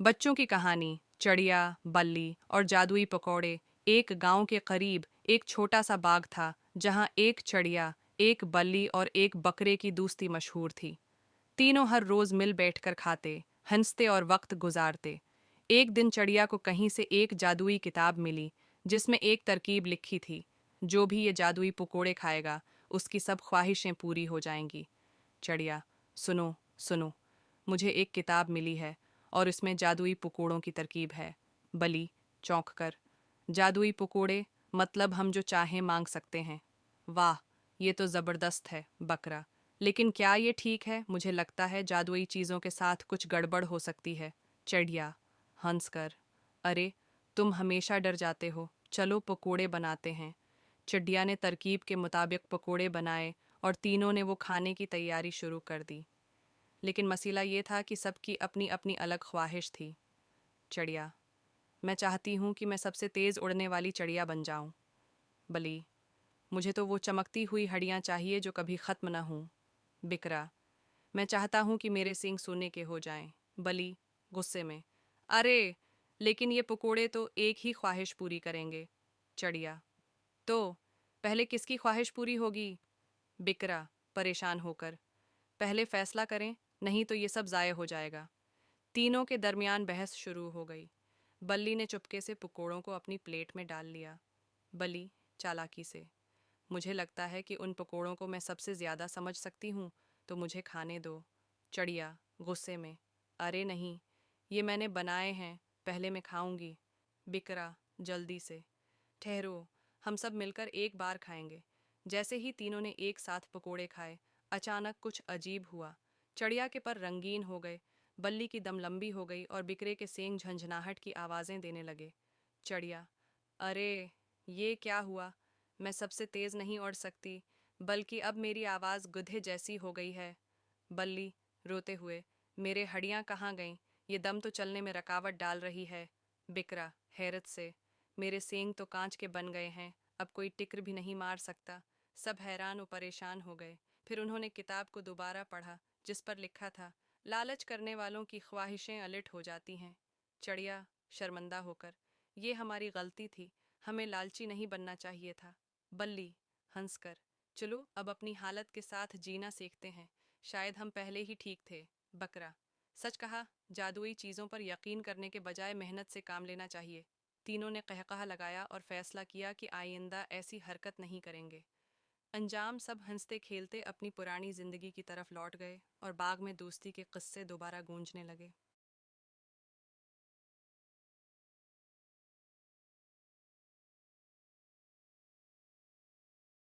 बच्चों की कहानी चिड़िया, बल्ली और जादुई पकौड़े। एक गांव के करीब एक छोटा सा बाग था जहां एक चिड़िया, एक बल्ली और एक बकरे की दोस्ती मशहूर थी। तीनों हर रोज मिल बैठकर खाते, हंसते और वक्त गुजारते। एक दिन चिड़िया को कहीं से एक जादुई किताब मिली जिसमें एक तरकीब लिखी थी, जो भी ये जादुई पकोड़े खाएगा उसकी सब ख्वाहिशें पूरी हो जाएंगी। चिड़िया, सुनो सुनो, मुझे एक किताब मिली है और इसमें जादुई पकोड़ों की तरकीब है। बली चौंक कर, जादुई पकोड़े मतलब हम जो चाहें मांग सकते हैं? वाह, ये तो ज़बरदस्त है। बकरा, लेकिन क्या ये ठीक है? मुझे लगता है जादुई चीज़ों के साथ कुछ गड़बड़ हो सकती है। चिड़िया हंस कर, अरे तुम हमेशा डर जाते हो, चलो पकोड़े बनाते हैं। चिड़िया ने तरकीब के मुताबिक पकोड़े बनाए और तीनों ने वो खाने की तैयारी शुरू कर दी। लेकिन मसला ये था कि सबकी अपनी अपनी अलग ख्वाहिश थी। चिड़िया, मैं चाहती हूँ कि मैं सबसे तेज़ उड़ने वाली चिड़िया बन जाऊँ। बली, मुझे तो वो चमकती हुई हड्डियाँ चाहिए जो कभी ख़त्म न हों। बिकरा, मैं चाहता हूँ कि मेरे सींग सोने के हो जाएं। बली गुस्से में, अरे लेकिन ये पकोड़े तो एक ही ख्वाहिश पूरी करेंगे। चिड़िया, तो पहले किसकी ख्वाहिश पूरी होगी? बिकरा परेशान होकर, पहले फैसला करें, नहीं तो ये सब ज़ाय हो जाएगा। तीनों के दरमियान बहस शुरू हो गई। बल्ली ने चुपके से पकोड़ों को अपनी प्लेट में डाल लिया। बली चालाकी से, मुझे लगता है कि उन पकोड़ों को मैं सबसे ज़्यादा समझ सकती हूँ, तो मुझे खाने दो। चिड़िया गुस्से में, अरे नहीं, ये मैंने बनाए हैं, पहले मैं खाऊंगी। बिकरा जल्दी से, ठहरो, हम सब मिलकर एक बार खाएंगे। जैसे ही तीनों ने एक साथ पकोड़े खाए, अचानक कुछ अजीब हुआ। चिड़िया के पर रंगीन हो गए, बल्ली की दम लंबी हो गई और बिकरे के सींग झंझनाहट की आवाज़ें देने लगे। चिड़िया, अरे ये क्या हुआ? मैं सबसे तेज़ नहीं उड़ सकती, बल्कि अब मेरी आवाज़ गधे जैसी हो गई है। बल्ली रोते हुए, मेरे हड्डियाँ कहाँ गईं? ये दम तो चलने में रुकावट डाल रही है। बिकरा हैरत से, मेरे सींग तो कांच के बन गए हैं, अब कोई टिकर भी नहीं मार सकता। सब हैरान और परेशान हो गए। फिर उन्होंने किताब को दोबारा पढ़ा, जिस पर लिखा था, लालच करने वालों की ख्वाहिशें अलिट हो जाती हैं। चिड़िया शर्मिंदा होकर, ये हमारी गलती थी, हमें लालची नहीं बनना चाहिए था। बल्ली हंसकर, चलो अब अपनी हालत के साथ जीना सीखते हैं, शायद हम पहले ही ठीक थे। बकरा, सच कहा, जादुई चीज़ों पर यकीन करने के बजाय मेहनत से काम लेना चाहिए। तीनों ने कहकहा लगाया और फैसला किया कि आइंदा ऐसी हरकत नहीं करेंगे। अंजाम, सब हंसते खेलते अपनी पुरानी जिंदगी की तरफ लौट गए और बाग में दोस्ती के किस्से दोबारा गूंजने लगे।